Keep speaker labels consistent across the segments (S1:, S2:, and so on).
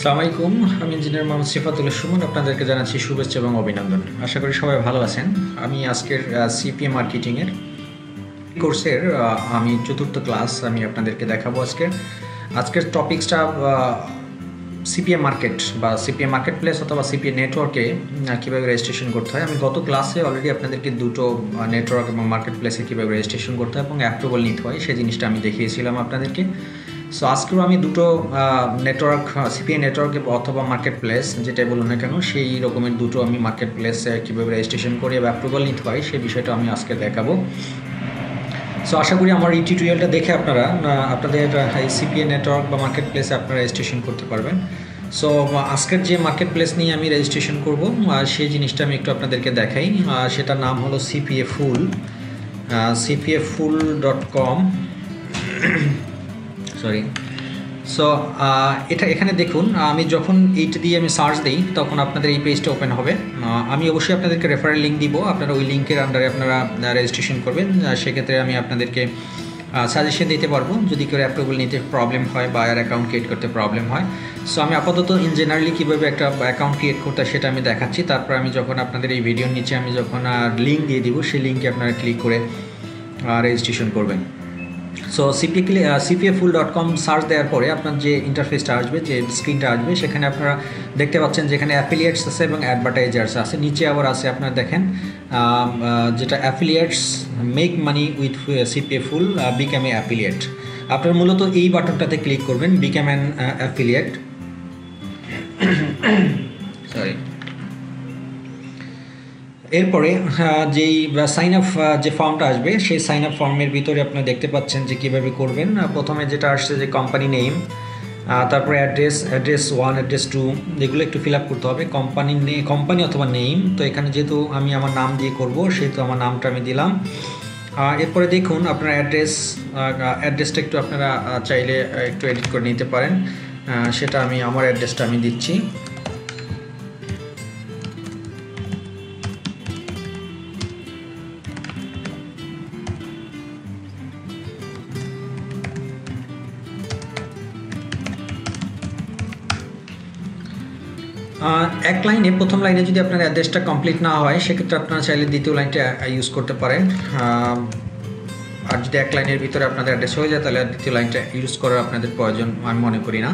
S1: আসসালামু আলাইকুম। আমি ইঞ্জিনিয়ার মোহাম্মদ সিফাতুল্লাহ সুমন। আপনাদেরকে জানাচ্ছি শুভেচ্ছা এবং অভিনন্দন। আশা করি সবাই ভালো আছেন। আমি আজকের সিপিএ মার্কেটিংয়ের কোর্সের আমি চতুর্থ ক্লাস আমি আপনাদেরকে দেখাবো। আজকের টপিকসটা সিপিএ মার্কেট বা সিপিএ মার্কেট প্লেস অথবা সিপিএ নেটওয়ার্কে কীভাবে রেজিস্ট্রেশন করতে হয়। আমি গত ক্লাসে অলরেডি আপনাদেরকে দুটো নেটওয়ার্ক এবং মার্কেট প্লেসে কীভাবে রেজিস্ট্রেশন করতে হয় এবং অ্যাপ্রুভাল নিতে হয় সেই জিনিসটা আমি দেখিয়েছিলাম আপনাদেরকে। সো আজকেও আমি দুটো নেটওয়ার্ক সিপিএ নেটওয়ার্ক অথবা মার্কেট প্লেস যেটাই বলুন না কেন সেই রকমের দুটো আমি মার্কেট প্লেসে কীভাবে রেজিস্ট্রেশন করে বা অ্যাপ্রুভাল নিতে হয় সেই বিষয়টা আমি আজকে দেখাবো। সো আশা করি আমার এই টিউটোরিয়ালটা দেখে আপনারা আপনাদের এই সিপিএ নেটওয়ার্ক বা মার্কেট প্লেসে আপনারা রেজিস্ট্রেশন করতে পারবেন। সো আজকের যে মার্কেট প্লেস নিয়ে আমি রেজিস্ট্রেশন করব সেই জিনিসটা আমি একটু আপনাদেরকে দেখাই। সেটার নাম হলো cpafull.com। সরি। সো এখানে দেখুন, আমি যখন এইটা দিয়ে আমি সার্চ দিই তখন আপনাদের এই পেজটা ওপেন হবে। আমি অবশ্যই আপনাদেরকে রেফারেল লিঙ্ক দিব, আপনারা ওই লিঙ্কের আন্ডারে আপনারা রেজিস্ট্রেশন করবেন। সেক্ষেত্রে আমি আপনাদেরকে সাজেশন দিতে পারবো যদি কেউ অ্যাপ্রুভাল নিতে প্রবলেম হয় বা অ্যাকাউন্ট ক্রিয়েট করতে প্রবলেম হয়। সো আমি আপাতত জেনারেলি কীভাবে একটা অ্যাকাউন্ট ক্রিয়েট করতে সেটা আমি দেখাচ্ছি। তারপর আমি যখন আপনাদের এই ভিডিওর নিচে আমি যখন লিঙ্ক দিয়ে দিব সেই লিঙ্কে আপনারা ক্লিক করে রেজিস্ট্রেশন করবেন। সো cpafull.com সার্চ দেওয়ার পরে আপনার যে ইন্টারফেসটা আসবে, যে স্ক্রিনটা আসবে, সেখানে আপনারা দেখতে পাচ্ছেন যেখানে অ্যাফিলিয়েটস আছে এবং অ্যাডভার্টাইজার্স আছে। নিচে আবার আছে আপনারা দেখেন যেটা affiliates make money with CPA full become a affiliate. আপনারা মূলত এই বাটনটাতে ক্লিক করবেন, বিকাম অ্যান অ্যাফিলিয়েট। সরি। এরপরে যেই সাইন আপ যে ফর্মটা আসবে সেই সাইন আপ ফর্মের ভিতরে আপনারা দেখতে পাচ্ছেন যে কীভাবে করবেন। প্রথমে যেটা আসছে যে কোম্পানি নেম, তারপরে অ্যাড্রেস 1, অ্যাড্রেস 2, এগুলো একটু ফিল আপ করতে হবে। কোম্পানি অথবা নেম, তো এখানে যেহেতু আমি আমার নাম দিয়ে করব সেহেতু আমার নামটা আমি দিলাম। এরপরে দেখুন আপনার অ্যাড্রেসটা একটু আপনারা চাইলে একটু এডিট করে নিতে পারেন। সেটা আমার অ্যাড্রেসটা আমি দিচ্ছি। এক লাইনে, প্রথম লাইনে যদি আপনার অ্যাড্রেসটা কমপ্লিট না হয় সেক্ষেত্রে আপনারা চাইলে দ্বিতীয় লাইনটা ইউজ করতে পারেন। আর যদি এক লাইনের ভিতরে আপনাদের অ্যাড্রেস হয়ে যায় তাহলে দ্বিতীয় লাইনটা ইউজ করার আপনাদের প্রয়োজন আমি মনে করি না।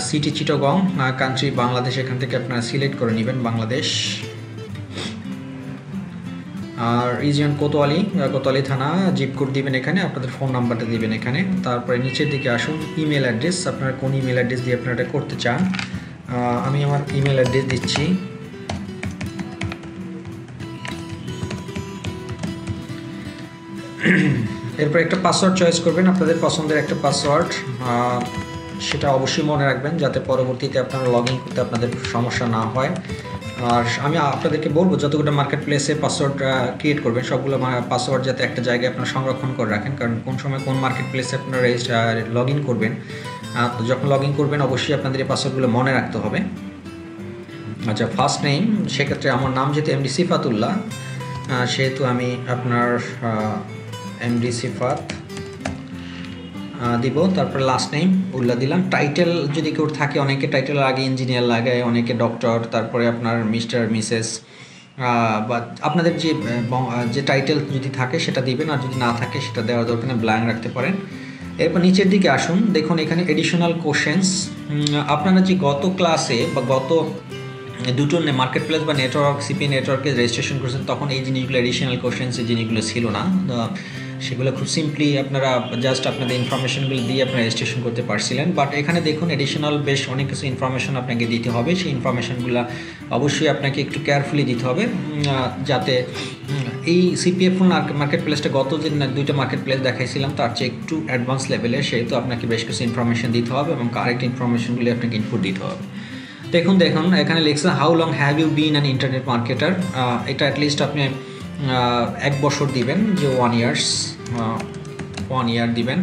S1: সিটি চিটাগং, কান্ট্রি বাংলাদেশ, এখান থেকে আপনারা সিলেক্ট করে নেবেন বাংলাদেশ। আর রিজিয়ন কোতোয়ালি থানা, জিপ কোড দিবেন এখানে, আপনাদের ফোন নাম্বারটা দিবেন এখানে। তারপরে নিচের দিকে আসুন, ইমেল অ্যাড্রেস, আপনারা কোন ইমেল অ্যাড্রেস দিয়ে আপনারা এটা করতে চান। আমি আমার ইমেল অ্যাড্রেস দিচ্ছি। এরপর একটা পাসওয়ার্ড চয়েস করবেন, আপনাদের পছন্দের একটা পাসওয়ার্ড। সেটা অবশ্যই মনে রাখবেন যাতে পরবর্তীতে আপনারা লগ ইন করতে আপনাদের সমস্যা না হয়। আর আমি আপনাদেরকে বলবো যতগুলো মার্কেট প্লেসে পাসওয়ার্ড ক্রিয়েট করবেন সবগুলো পাসওয়ার্ড যাতে একটা জায়গায় আপনারা সংরক্ষণ করে রাখেন, কারণ কোন সময় কোন মার্কেট প্লেসে আপনারা লগ ইন করবেন, যখন লগ ইন করবেন অবশ্যই আপনাদের এই পাসওয়ার্ডগুলো মনে রাখতে হবে। আচ্ছা, ফার্স্ট নেম, সেক্ষেত্রে আমার নাম যেহেতু এমডি সিফাতুল্লাহ সেহেতু আমি আপনার এমডি সিফাত দিব। তারপরে লাস্ট নেম উল্লাহ দিলাম। টাইটেল যদি কেউ থাকে, অনেকে টাইটেল আগে ইঞ্জিনিয়ার লাগায়, অনেকে ডক্টর, তারপরে আপনার মিস্টার মিসেস, বা আপনাদের যে টাইটেল যদি থাকে সেটা দিবেন, আর যদি না থাকে সেটা দেওয়ার দরকার নেই, ব্ল্যাঙ্ক রাখতে পারেন। এরপর নিচের দিকে আসুন, দেখুন এখানে এডিশনাল কোশ্চেন্স। আপনারা যে গত ক্লাসে বা গত দুটো মার্কেট প্লেস বা নেটওয়ার্ক সিপি নেটওয়ার্কে রেজিস্ট্রেশন করেছেন তখন এই জিনিসগুলো এডিশনাল কোশ্চেন্সের জিনিসগুলো ছিল না। সেগুলো খুব সিম্পলি আপনারা জাস্ট আপনাদের ইনফরমেশনগুলো দিয়ে আপনারা রেজিস্ট্রেশন করতে পারছিলেন। বাট এখানে দেখুন এডিশনাল বেশ অনেক কিছু ইনফরমেশন আপনাকে দিতে হবে। সেই ইনফরমেশনগুলো অবশ্যই আপনাকে একটু কেয়ারফুলি দিতে হবে যাতে এই সিপিএফুল মার্কেট প্লেসটা গত যে দুইটা মার্কেট প্লেস দেখাইছিলাম তার চেয়ে একটু অ্যাডভান্স লেভেলের, সেহেতু আপনাকে বেশ কিছু ইনফরমেশন দিতে হবে এবং কারেক্ট ইনফরমেশনগুলি আপনাকে ইনপুট দিতে হবে। দেখুন এখানে লেখছে how long have you been an internet marketer. এটা অ্যাটলিস্ট আপনি 1 বছর দিবেন, যে 1 ইয়ার দিবেন,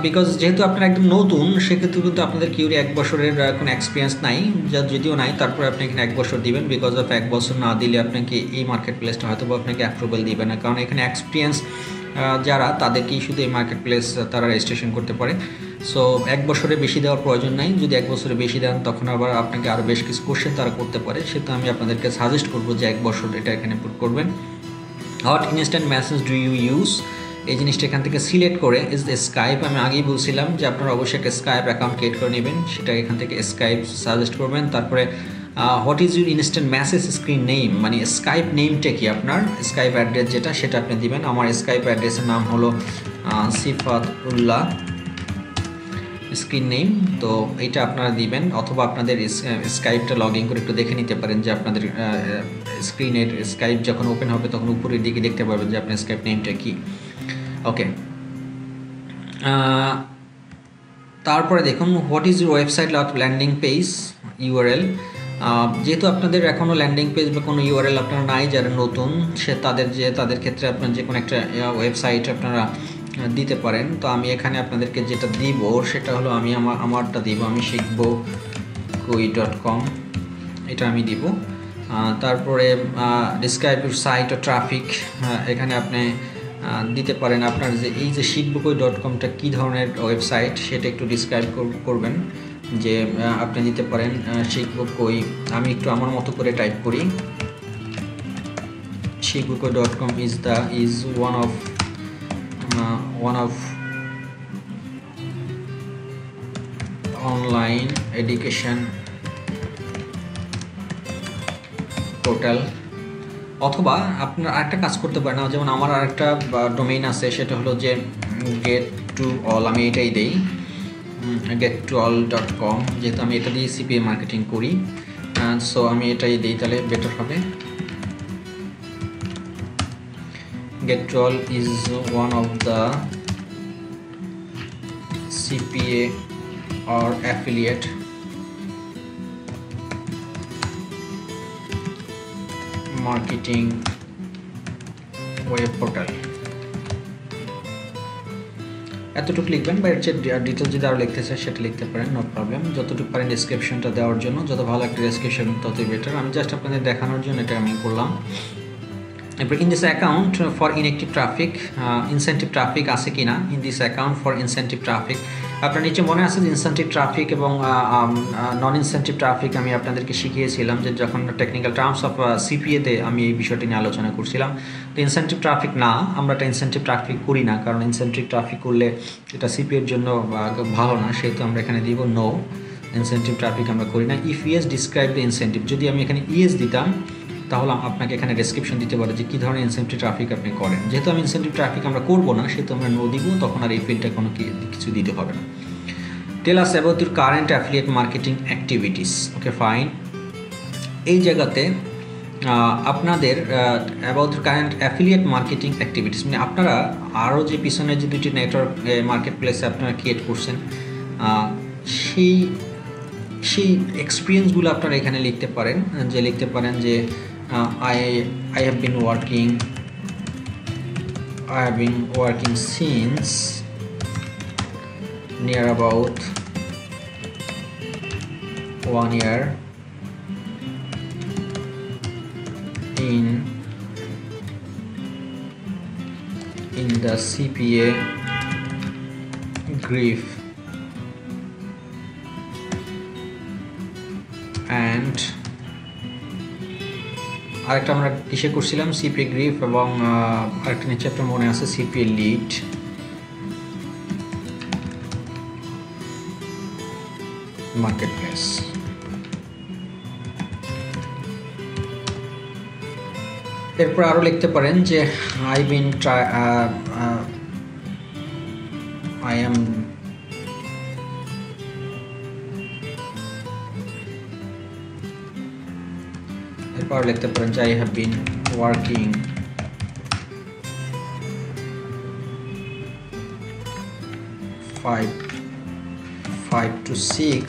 S1: বিকজ যেহেতু আপনারা একদম নতুন সেক্ষেত্রে কিন্তু আপনাদের কিউরি 1 বছরের কোনো এক্সপিরিয়েন্স নাই, যদিও নাই তারপরে আপনি এখানে 1 বছর দিবেন। বিকজ অফ 1 বছর না দিলে আপনাকে এই মার্কেট প্লেসটা হয়তো আপনাকে অ্যাপ্রুভাল দিবে না, কারণ এখানে এক্সপিরিয়েন্স যারা তাদেরকেই শুধু এই মার্কেট প্লেস তারা রেজিস্ট্রেশন করতে পারে। সো 1 বছরের বেশি দেওয়ার প্রয়োজন নাই। যদি 1 বছরের বেশি দেন তখন আবার আপনাকে আরও বেশ কিছু কোশ্চেন তারা করতে পারে, সেটা আমি আপনাদেরকে সাজেস্ট করবো যে 1 বছর এটা এখানে পুট করবেন। What instant message do you use, এই জিনিসটা এখান থেকে সিলেক্ট করে ইজ দ্য স্কাইপ। আমি আগেই বলছিলাম যে আপনারা অবশ্যই একটা স্কাইপ অ্যাকাউন্ট ক্রিয়েট করে নেবেন, সেটা এখান থেকে স্কাইপ সাজেস্ট করবেন। তারপরে what is your instant message screen name, মানে স্কাইপ নেমটা কি আপনার স্কাইপ অ্যাড্রেস যেটা সেটা আপনি দিবেন। আমার স্কাইপ অ্যাড্রেসের নাম হলো সিফাত উল্লাহ স্ক্রিন নেম, তো এইটা আপনারা দিবেন। অথবা আপনাদের স্কাইপটা লগ ইন করে একটু দেখে নিতে পারেন যে আপনাদের স্ক্রিনের স্কাইপ যখন ওপেন হবে তখন উপরের দিকে দেখতে পারবেন যে আপনার স্কাইপ নেমটা কি। ওকে, তারপরে দেখুন what is your website landing page URL. যেহেতু আপনাদের এখনও ল্যান্ডিং পেজ বা কোনো ইউআরএল আপনারা নাই, যারা নতুন তাদের ক্ষেত্রে আপনার যে কোনো একটা ওয়েবসাইট আপনারা দিতে পারেন। তো আমি এখানে আপনাদেরকে যেটা দিব সেটা হলো আমি আমারটা দিব, আমি শিখবকই.com, এটা আমি দিব। তারপরে ডিসক্রাইব ইউর সাইট ও ট্রাফিক, এখানে আপনি দিতে পারেন আপনার যে এই যে শিখবকই.comটা কী ধরনের ওয়েবসাইট সেটা একটু ডিসক্রাইব করবেন। যে আপনি দিতে পারেন শিখবকই, আমি একটু আমার মতো করে টাইপ করি, শিখবকই.com is one of online education portal. অথবা আপনার আরেকটা কাজ করতে পারেন, যেমন আমার আরেকটা ডোমেইন আছে সেটা হলো যে get to all, আমি এটাই দেই gettoall.com, যেহেতু আমি এটা দিয়ে সিপিএ মার্কেটিং করি, সো আমি এটাই দিই, তাহলে বেটার হবে। gettoall is one of the CPA or affiliate marketing web portal. এতটুকু লিখবেন, বা এর চেয়ে ডিটেলস যদি আরও লিখতে চাই সেটা লিখতে পারেন, নো প্রবলেম। যতটুকু পারেন ডিসক্রিপশনটা দেওয়ার জন্য, যত ভালো একটা ডিসক্রিপশন ততই বেটার। আমি জাস্ট আপনাদের দেখানোর জন্য এটা আমি করলাম। এরপর in this account for inactive traffic, incentive traffic আছে কি না, in this account for incentive traffic. আপনার নিচে মনে আছে যে ইনসেন্টিভ ট্রাফিক এবং নন ইনসেন্টিভ ট্রাফিক আমি আপনাদেরকে শিখিয়েছিলাম, যে যখন টেকনিক্যাল টার্মস অফ সিপিএতে আমি এই বিষয়টি নিয়ে আলোচনা করছিলাম। তো ইনসেন্টিভ ট্রাফিক না, আমরা একটা ইনসেন্টিভ ট্রাফিক করি না, কারণ ইনসেন্টিভ ট্রাফিক করলে এটা সিপিএর জন্য ভালো না, সেহেতু আমরা এখানে দিব নো, ইনসেন্টিভ ট্রাফিক আমরা করি না। If yes describe the incentive, যদি আমি এখানে ইয়েস দিতাম তাহলে আপনাকে এখানে ডেসক্রিপশন দিতে পারে যে কী ধরনের ইনসেন্টিভ ট্রাফিক আপনি করেন। যেহেতু আমি ইনসেন্টিভ ট্রাফিক আমরা করবো না, সেহেতু আমরা নো দিব, তখন আর এই ফিল্ডটা কোনো কিছু দিতে হবে না। Tell us about your current affiliate marketing activities. Okay fine, এই জায়গাতে আপনাদের about current affiliate marketing activities, মানে আপনারা আরও যে পিছনে যে দুটি নেটওয়ার্ক মার্কেট প্লেসে আপনারা ক্রিয়েট করছেন সেই এক্সপিরিয়েন্সগুলো আপনারা এখানে লিখতে পারেন। যে I have been working since near about 1 year in the CPA grief and আরেকটা আমরা কিসে করছিলাম, সিপিএ গ্রিফ, এবং আরেকটা নিচে একটা মনে আছে সিপিএ লিড। মার্কেট প্লেস, এরপর আরও লিখতে পারেন যে এরপর লিখতে পারেন যে I have been working five to six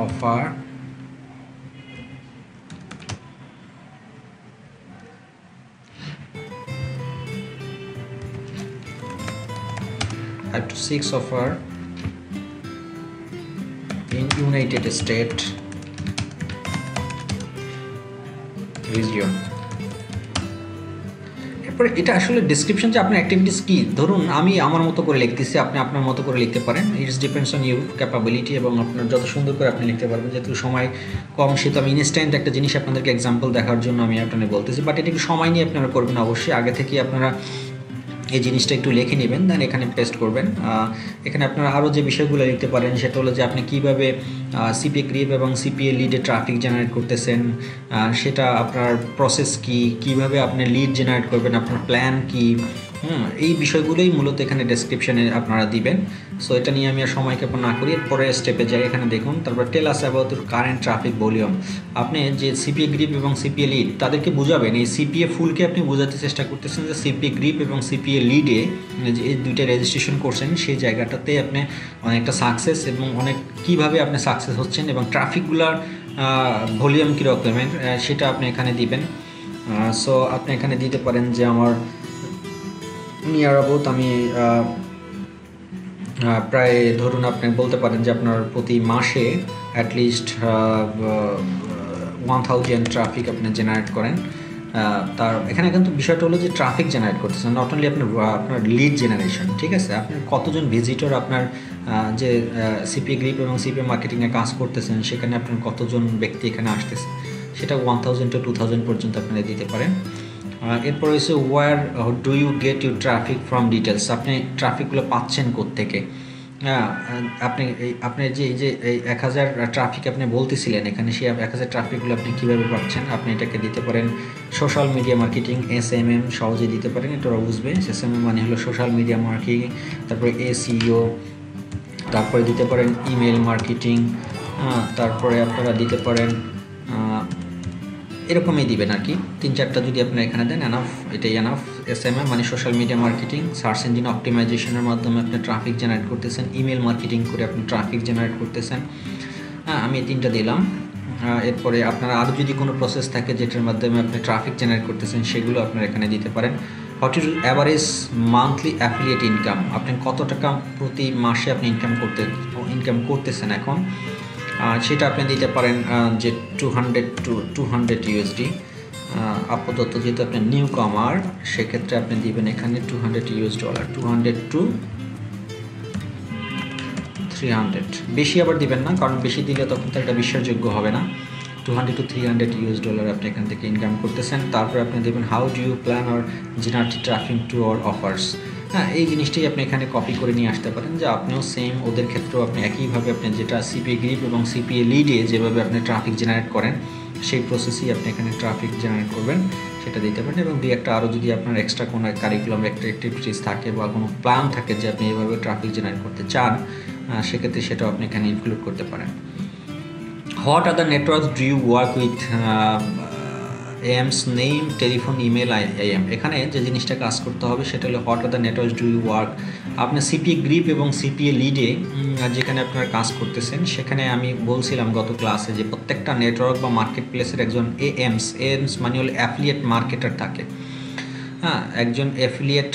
S1: offer in United States region। এরপরে এটা আসলে ডেসক্রিপশন যে আপনার অ্যাক্টিভিটিস কী, ধরুন আমি আমার মতো করে লিখতেছি, আপনি আপনার মতো করে লিখতে পারেন। It's depends on you capability, এবং আপনার যত সুন্দর করে আপনি লিখতে পারবেন। যেহেতু সময় কম, সেহেতু আমি ইনস্ট্যান্ট একটা জিনিস আপনাদেরকে এক্সাম্পল দেখার জন্য আমি আপনাকে বলতেছি, বাট এটা একটু সময় নিয়ে আপনারা করবেন অবশ্যই। আগে থেকে আপনারা এই জিনিসটা একটু লিখে নেবেন, দেন এখানে পেস্ট করবেন। এখানে আপনারা আরও যে বিষয়গুলো লিখতে পারেন সেটা হলো যে আপনি কীভাবে সিপিএ গ্রিপ এবং সিপিএ লিডে ট্রাফিক জেনারেট করতেছেন, সেটা আপনার প্রসেস কী, কীভাবে আপনি লিড জেনারেট করবেন, আপনার প্ল্যান কী, এই বিষয়গুলোই মূলত এখানে ডেসক্রিপশানে আপনারা দিবেন। সো এটা নিয়ে আমি আর সময়ক্ষেপণ না করি, পরে স্টেপে যাই। এখানে দেখুন, তারপর tell us about current traffic volume. আপনি যে সিপিএ গ্রিপ এবং সিপিএ লিড তাদেরকে বোঝাবেন, এই সিপিএ ফুলকে আপনি বোঝাতে চেষ্টা করতেছেন যে সিপিএ গ্রিপ এবং সিপিএ লিডে যে এই দুইটা রেজিস্ট্রেশন করছেন সেই জায়গাটাতে আপনি অনেকটা সাকসেস, এবং অনেক কীভাবে আপনি সাকসেস হচ্ছেন এবং ট্রাফিকগুলার ভলিউম কীরকমের সেটা আপনি এখানে দিবেন। সো আপনি এখানে দিতে পারেন যে আমার নিয়ার অ্যাবাউট আমি প্রায় ধরুন আপনি বলতে পারেন যে আপনার প্রতি মাসে অ্যাটলিস্ট 1000 ট্রাফিক আপনি জেনারেট করেন। তার এখানে কিন্তু বিষয়টা হলো যে ট্রাফিক জেনারেট করতেছেন, নট অনলি আপনার লিড জেনারেশন, ঠিক আছে? আপনার কতজন ভিজিটর আপনার যে সিপিএ গ্রিপ এবং সিপিএ মার্কেটিংয়ে কাজ করতেছেন সেখানে আপনার কতজন ব্যক্তি এখানে আসতেছে, সেটা 1000 to 2000 পর্যন্ত আপনারা দিতে পারেন। এরপর হচ্ছে where do you get your traffic from details, আপনি ট্রাফিকগুলো পাচ্ছেন কোত্থেকে। আপনি যে এই যে এই 1000 ট্রাফিক আপনি বলতেছিলেন এখানে, সেই 1000 ট্রাফিকগুলো আপনি কীভাবে পাচ্ছেন, আপনি এটাকে দিতে পারেন সোশ্যাল মিডিয়া মার্কেটিং, SMM সহজে দিতে পারেন। এটা বুঝবে SMM মানে হলো সোশ্যাল মিডিয়া মার্কেটিং, তারপরে SEO, তারপরে দিতে পারেন ইমেল মার্কেটিং, তারপরে আপনারা দিতে পারেন এরকমই দিবেন আর কি, 3-4টা যদি আপনারা এখানে দেন এনাফ, এটাই এনাফ। SMM মানে social media marketing, search engine অপটিমাইজেশনের মাধ্যমে আপনি ট্রাফিক জেনারেট করতেছেন, ইমেল মার্কেটিং করে আপনি ট্রাফিক জেনারেট করতেছেন। আমি 3টা দিলাম। এরপরে আপনারা আরও যদি কোনো প্রসেস থাকে যেটার মাধ্যমে আপনি ট্রাফিক জেনারেট করতেছেন সেগুলো আপনারা এখানে দিতে পারেন। What is average monthly affiliate income, আপনি কত টাকা প্রতি মাসে আপনি ইনকাম করতেছেন এখন, সেটা আপনি দিতে পারেন যে 200 to 200 USD। আপাতত যেহেতু আপনি নিউ কামার সেক্ষেত্রে আপনি দিবেন এখানে $200, 200 to 300, বেশি আবার দিবেন না, কারণ বেশি দিলে তখন তো এটা বিশ্বাসযোগ্য হবে না। 200 to 300 US$ আপনি এখান থেকে ইনকাম করতেছেন। তারপরে আপনি দেবেন how do you plan or generate traffic to our offers. এই জিনিসটাই আপনি এখানে কপি করে নিয়ে আসতে পারেন, যে আপনিও সেম ওদের ক্ষেত্রেও আপনি একইভাবে আপনি যেটা সিপিএ গ্রিপ এবং সিপিএ লিডে যেভাবে আপনি ট্রাফিক জেনারেট করেন সেই প্রসেসেই আপনি এখানে ট্রাফিক জেনারেট করবেন, সেটা দিতে পারেন। এবং একটা আরও যদি আপনার এক্সট্রা কোনো কারিকুলাম অ্যাক্টিভিটিস থাকে বা কোনো প্ল্যান থাকে যে আপনি এভাবে ট্রাফিক জেনারেট করতে চান, সেক্ষেত্রে সেটাও আপনি এখানে ইনক্লুড করতে পারেন। What other networks do you work with, AM's name, telephone, email, IM। এখানে যে জিনিসটা কাজ করতে হবে সেটা হলো what other networks do you work. আপনার সিপিএ গ্রিপ এবং সিপিএ লিডে যেখানে আপনারা কাজ করতেছেন সেখানে আমি বলছিলাম গত ক্লাসে যে প্রত্যেকটা নেটওয়ার্ক বা মার্কেট প্লেসের একজন AM's মানে হলো অ্যাফিলিয়েট মার্কেটার থাকে, একজন অ্যাফিলিয়েট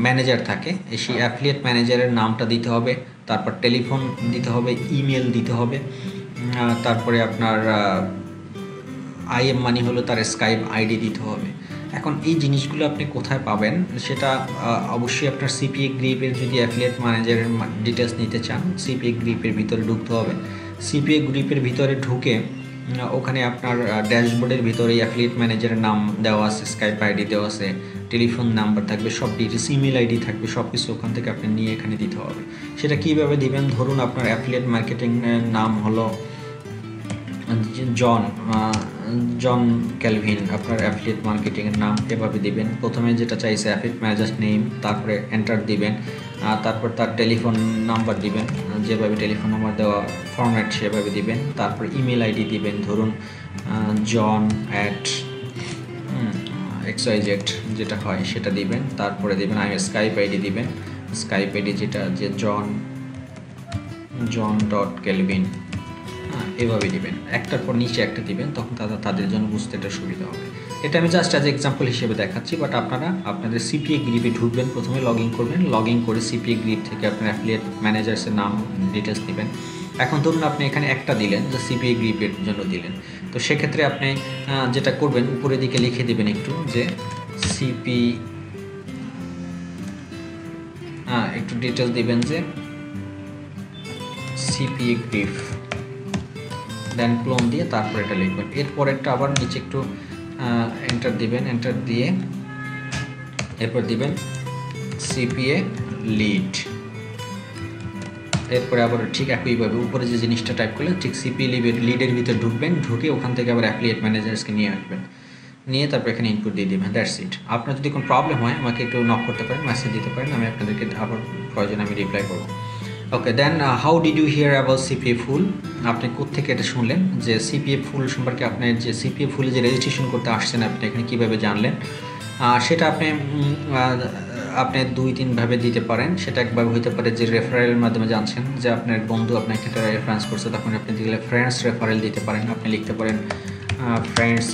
S1: ম্যানেজার থাকে। সেই অ্যাফিলিয়েট ম্যানেজারের নামটা দিতে হবে, তারপর টেলিফোন দিতে হবে, ইমেল দিতে হবে, তারপরে আপনার IM মানে হলো তার স্কাইপ ID দিতে হবে। এখন এই জিনিসগুলো আপনি কোথায় পাবেন সেটা অবশ্যই আপনার সিপিএ গ্রিপের যদি অ্যাফিলিয়েট ম্যানেজারের ডিটেলস নিতে চান সিপিএ গ্রিপের ভিতরে ঢুকতে হবে। সিপিএ গ্রিপের ভিতরে ঢুকে ওখানে আপনার ড্যাশবোর্ডের ভিতরে অ্যাফিলিয়েট ম্যানেজারের নাম দেওয়া আছে, স্কাইপ ID দেওয়া আছে, টেলিফোন নাম্বার থাকবে, সব ডিটেলস, ইমেল ID থাকবে, সব কিছু ওখান থেকে আপনি নিয়ে এখানে দিতে হবে। সেটা কীভাবে দিবেন, ধরুন আপনার অ্যাফিলিয়েট মার্কেটিংয়ের নাম হলো জন ক্যালভিন, আপনার অ্যাফিলিয়েট মার্কেটিংয়ের নাম এভাবে দিবেন। প্রথমে যেটা চাইছে অ্যাফিলিয়েট ম্যানেজার নেম, তারপরে এন্টার দিবেন, তারপর তার টেলিফোন নাম্বার দিবেন, যেভাবে টেলিফোন নাম্বার দেওয়া ফরম্যাট সেভাবে দিবেন, তারপর ইমেল ID দিবেন, ধরুন john@xyz যেটা হয় সেটা দিবেন, তারপরে দিবেন স্কাইপ ID দিবেন, স্কাইপ ID যেটা যে john.kelvin, এভাবে দিবেন, একটার পর নিচে একটা দিবেন, তখন তাদের জন্য বুঝতে এটা সুবিধা হবে। এটা আমি জাস্ট অ্যাজ এক্সাম্পল হিসেবে দেখাচ্ছি, বাট আপনারা আপনাদের সিপিএ গ্রিপে ঢুকবেন, প্রথমে লগ ইন করবেন, লগ ইন করে সিপিএ গ্রিপ থেকে আপনার অ্যাফিলিয়েট ম্যানেজার্সের নাম ডিটেলস দিবেন। এখন ধরুন আপনি এখানে একটা দিলেন যে সিপিএ গ্রিপের জন্য দিলেন, তো সেক্ষেত্রে আপনি যেটা করবেন উপরের দিকে লিখে দেবেন একটু যে সিপি একটু ডিটেলস দিবেন যে সিপিএ গ্রিফ, দেন ক্লোন দিয়ে তারপর এটা লিখবেন। এরপর একটা আবার নিচে একটু এন্টার দিবেন, এন্টার দিয়ে এরপর দিবেন সিপিএ লিড। এরপরে আবার ঠিক একইভাবে উপরে যে জিনিসটা টাইপ করলে ঠিক সিপিএ লিডের ভিতরে ঢুকবেন, ঢুকে ওখান থেকে আবার অ্যাফিলিয়েট ম্যানেজার্সকে নিয়ে আসবেন, নিয়ে তারপর এখানে ইনপুট দিয়ে দেবেন। That's it. আপনার যদি কোনো প্রবলেম হয় আমাকে একটু নক করতে পারেন, মেসেজ দিতে পারেন, আমি আপনাদেরকে আবার প্রয়োজন আমি রিপ্লাই করবো। Okay, then how did you hear about CPA full? আপনি কোত্থেকে এটা শুনলেন যে সিপিএ ফুল সম্পর্কে? আপনি যে সিপিএ ফুলে যে রেজিস্ট্রেশন করতে আসছেন আপনি এখানে কীভাবে জানলেন? সেটা আপনি 2-3 ভাবে দিতে পারেন। সেটা একভাবে হতে পারে যে রেফারেলের মাধ্যমে জানছেন, যে আপনার বন্ধু আপনাকে একটা রেফারেন্স করছে, তখন আপনি দিলে ফ্রেন্ডস রেফারেল দিতে পারেন। আপনি লিখতে পারেন ফ্রেন্ডস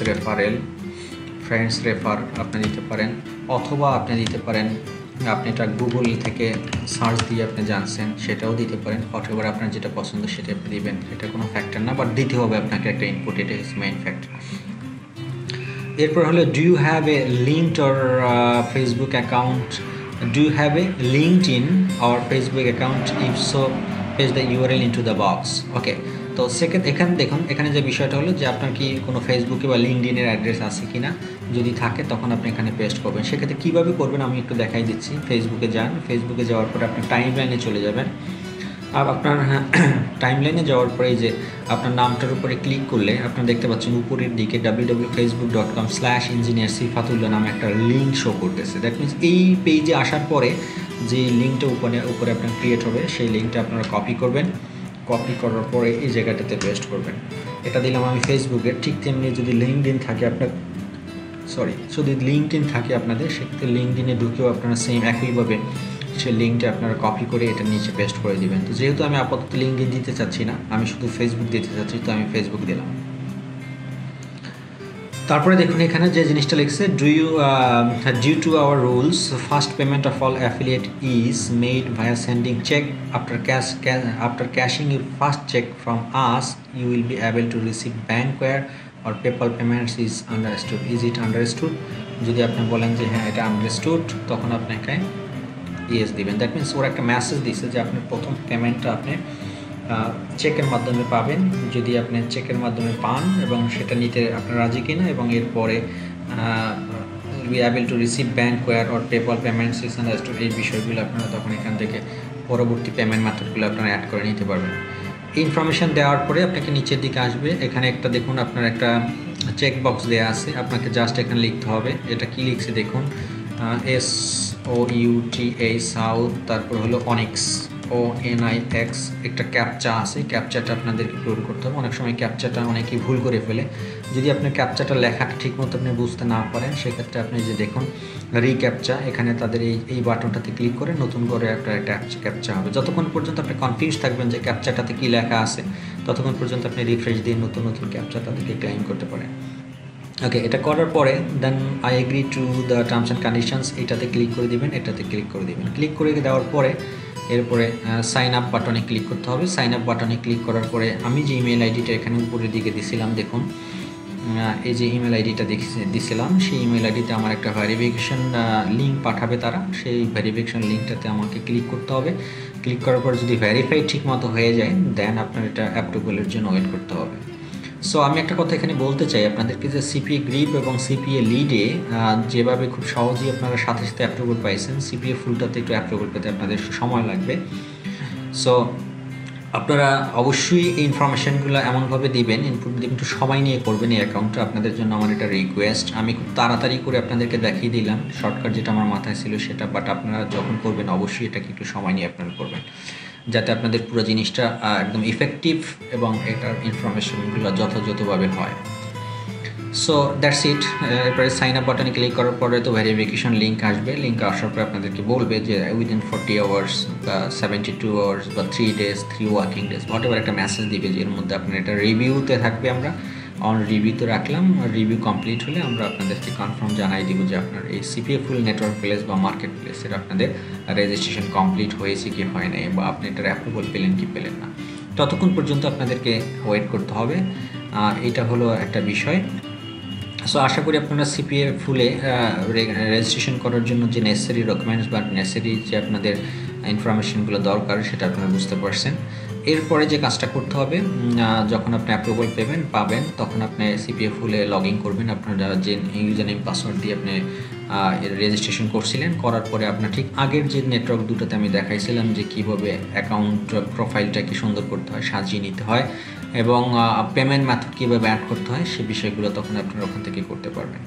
S1: রেফার আপনি দিতে পারেন, অথবা আপনি দিতে পারেন আপনি এটা গুগল থেকে সার্চ দিয়ে আপনি জানছেন, সেটাও দিতে পারেন। হোয়াটএভার আপনার যেটা পছন্দ সেটা আপনি দিবেন, এটা কোনো ফ্যাক্টর না, বাট দিতে হবে আপনাকে একটা ইনপুট, এটা ইজ মেইন ফ্যাক্টর। এরপর হলো do you have a linked or Facebook account? Do you have a LinkedIn or Facebook account? If so page the URL into the box. Okay, তো second এখানে দেখুন, এখানে যে বিষয়টা হলো যে আপনার কি কোনো ফেসবুকে বা লিঙ্কড-ইনের অ্যাড্রেস আছে কি না, যদি থাকে তখন আপনি এখানে পেস্ট করবেন। সেক্ষেত্রে কীভাবে করবেন আমি একটু দেখাই দিচ্ছি। ফেসবুকে যান, ফেসবুকে যাওয়ার পরে আপনি টাইম লাইনে চলে যাবেন। আর আপনার টাইম লাইনে যাওয়ার পরে যে আপনার নামটার উপরে ক্লিক করলে আপনারা দেখতে পাচ্ছেন উপরের দিকে www.facebook.com/engineer সিফাতুল্লাহ নামে একটা লিঙ্ক শো করতেছে। দ্যাট মিনস এই পেজে আসার পরে যে লিঙ্কটা উপরে আপনার ক্রিয়েট হবে, সেই লিঙ্কটা আপনারা কপি করবেন। কপি করার পরে এই জায়গাটাতে পেস্ট করবেন। এটা দিলাম আমি ফেসবুকের। ঠিক তেমনি যদি লিঙ্কডইন থাকে যদি লিঙ্কডইন থাকে আপনাদের, সেক্ষেত্রে লিঙ্কডইনে ঢুকেও আপনারা সেম একইভাবে সেই লিঙ্কটা আপনারা কপি করে এটা নিচে পেস্ট করে দিবেন। তো যেহেতু আমি আপাতত লিঙ্কডইন দিতে চাচ্ছি না, আমি শুধু ফেসবুক দিতে চাচ্ছি, তো আমি ফেসবুক দিলাম। তারপরে দেখুন এখানে যে জিনিসটা লিখছে, due to our rules first payment of all affiliate is made via sending cheque after cashing your first cheque from us you will be able to receive bank wire or PayPal payments is understood. Is it understood? যদি আপনি বলেন যে হ্যাঁ এটা understood, তখন আপনাকে yes দিবেন। That means ওরা একটা মেসেজ দিচ্ছে যে আপনার প্রথম পেমেন্টটা আপনি চেকের মাধ্যমে পাবেন। যদি আপনি চেকের মাধ্যমে পান এবং সেটা নিতে আপনার রাজি কিনা, এবং এরপরে we able to receive bank wire or PayPal payments is understood, এই বিষয়গুলো আপনারা তখন এখান থেকে পরবর্তী পেমেন্ট মেথডগুলো আপনারা অ্যাড করে নিতে পারবেন। ইনফরমেশান দেওয়ার পরে আপনাকে নিচের দিকে আসবে, এখানে একটা দেখুন আপনার একটা চেক বক্স দেওয়া আছে, আপনাকে জাস্ট এখানে লিখতে হবে। এটা কি লিখছে দেখুন, SOUTA সাউথ, তারপর হলো অনিক্স ONIX, একটা ক্যাপচা আছে, ক্যাপচাটা আপনাদেরকে পূরণ করতে হবে। অনেক সময় ক্যাপচাটা অনেকেই ভুল করে ফেলে। যদি আপনার ক্যাপচাটা লেখাটা ঠিকমতো আপনি বুঝতে না পারেন, সেক্ষেত্রে আপনি যে দেখুন রিক্যাপচা, এখানে তাদের এই বাটনটাতে ক্লিক করে নতুন করে একটা ক্যাপচা হবে। যতক্ষণ পর্যন্ত আপনি কনফিউজ থাকবেন যে ক্যাপচাটাতে কী লেখা আছে, ততক্ষণ পর্যন্ত আপনি রিফ্রেশ দিয়ে নতুন ক্যাপচা তাদেরকে ক্লেম করতে পারেন। ওকে, এটা করার পরে then I agree to the terms and conditions, এটাতে ক্লিক করে দিবেন, এটাতে ক্লিক করে দিবেন। ক্লিক করে দেওয়ার পরে এরপরে সাইন আপ বাটনে ক্লিক করতে হবে। সাইন আপ বাটনে ক্লিক করার পরে আমি যে ইমেল আইডিটা এখানে উপরের দিকে দিছিলাম দেখুন, এই যে ইমেল আইডিটা দিছিলাম, সেই ইমেল আইডিতে আমার একটা ভেরিফিকেশন লিঙ্ক পাঠাবে তারা। সেই ভেরিফিকেশন লিঙ্কটাতে আমাকে ক্লিক করতে হবে। ক্লিক করার পর যদি ভেরিফাই ঠিক মতো হয়ে যায়, দেন আপনার এটা অ্যাপ্রুভালের জন্য ওয়েট করতে হবে। সো আমি একটা কথা এখানে বলতে চাই আপনাদেরকে, যে সিপিএ গ্রিপ এবং সিপিএ লিডে যেভাবে খুব সহজেই আপনারা সাথে সাথে অ্যাপ্রুভাল পাইছেন, সিপিএ ফুলটাতে একটু অ্যাপ্রুভাল পেতে আপনাদের সময় লাগবে। সো আপনারা অবশ্যই এই ইনফরমেশানগুলো এমনভাবে দিবেন, ইনপুট দিবেন, একটু সময় নিয়ে করবেন এই অ্যাকাউন্টটা। আপনাদের জন্য আমার এটা রিকোয়েস্ট। আমি খুব তাড়াতাড়ি করে আপনাদেরকে দেখিয়ে দিলাম শর্টকাট যেটা আমার মাথায় ছিল সেটা, বাট আপনারা যখন করবেন অবশ্যই এটাকে একটু সময় নিয়ে আপনারা করবেন, যাতে আপনাদের পুরো জিনিসটা একদম ইফেক্টিভ এবং এটার ইনফরমেশনগুলো যথাযথভাবে হয়। So that's it. এরপরে সাইন আপ বাটনে ক্লিক করার পরে তো ভেরিফিকেশন লিঙ্ক আসবে। লিঙ্ক আসার পরে আপনাদেরকে বলবে যে উইদিন 40 আওয়ার্স বা 72 আওয়ার্স বা 3 ডেজ 3 ওয়ার্কিং ডেজ হোয়াটএভার একটা মেসেজ দিবে, যে এর মধ্যে আপনার এটা রিভিউতে থাকবে। আমরা অন রিভিউতে রাখলাম, রিভিউ কমপ্লিট হলে আমরা আপনাদেরকে কনফার্ম জানাই দিব যে আপনার এই সিপিএ ফুল নেটওয়ার্ক প্লেস বা মার্কেট প্লেসের আপনাদের রেজিস্ট্রেশন কমপ্লিট হয়েছে কি হয় নাই, বা আপনি এটার অ্যাপ্রুভাল পেলেন কি পেলেন না। ততক্ষণ পর্যন্ত আপনাদেরকে ওয়েট করতে হবে। এটা হলো একটা বিষয়। সো আশা করি আপনারা সিপিএ ফুলে রেজিস্ট্রেশন করার জন্য যে নেসেসারি ডকুমেন্টস বা নেসেসারি যে আপনাদের ইনফরমেশনগুলো দরকার সেটা আপনারা বুঝতে পারছেন। এরপরে যে কাজটা করতে হবে, যখন আপনি অ্যাপ্রুভাল পাবেন তখন আপনি সিপিএ ফুলে লগ ইন করবেন। আপনার যে ইউজার নেম পাসওয়ার্ড দিয়ে আপনি রেজিস্ট্রেশন করছিলেন, করার পরে আপনার ঠিক আগের যে নেটওয়ার্ক দুটোতে আমি দেখাইছিলাম যে কীভাবে অ্যাকাউন্ট প্রোফাইলটাকে সুন্দর করতে হয়, সাজিয়ে নিতে হয় এবং পেমেন্ট মেথড কীভাবে অ্যাড করতে হয় সে বিষয়গুলো তখন আপনারা ওখান থেকে করতে পারবেন।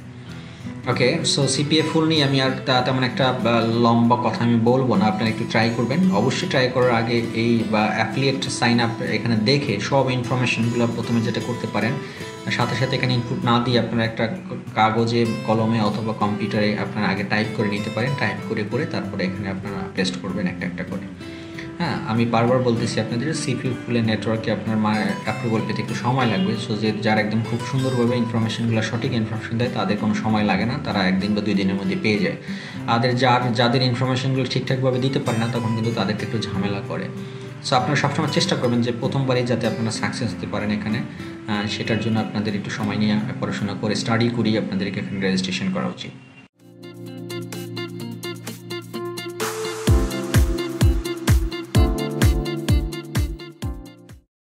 S1: ওকে, সো সিপিএ ফুল নিয়ে আমি আর তেমন একটা লম্বা কথা আমি বলবো না, আপনারা একটু ট্রাই করবেন। অবশ্যই ট্রাই করার আগে এই অ্যাফিলিয়েট সাইন আপ এখানে দেখে সব ইনফরমেশনগুলো প্রথমে যেটা করতে পারেন, সাথে সাথে এখানে ইনপুট না দিয়ে আপনারা একটা কাগজে কলমে অথবা কম্পিউটারে আপনারা আগে টাইপ করে নিতে পারেন। টাইপ করে করে তারপরে এখানে আপনারা পেস্ট করবেন একটা একটা করে। হ্যাঁ, আমি বারবার বলতেছি আপনাদের সিপিইউ ফুলের নেটওয়ার্কে আপনার অ্যাপ্রুভাল পেতে একটু সময় লাগবে। সো যে যারা একদম খুব সুন্দরভাবে ইনফরমেশনগুলো সঠিক ইনফরমেশন দেয় তাদের কোনো সময় লাগে না, তারা একদিন বা 2 দিনের মধ্যে পেয়ে যায়। যাদের ইনফরমেশনগুলো ঠিকঠাকভাবে দিতে পারে না তখন কিন্তু তাদেরকে একটু ঝামেলা করে। সো আপনারা সবসময় চেষ্টা করবেন যে প্রথমবারই যাতে আপনারা সাকসেস হতে পারেন এখানে, সেটার জন্য আপনাদের একটু সময় নিয়ে পড়াশোনা করে স্টাডি করেই আপনাদেরকে এখানে রেজিস্ট্রেশন করা উচিত।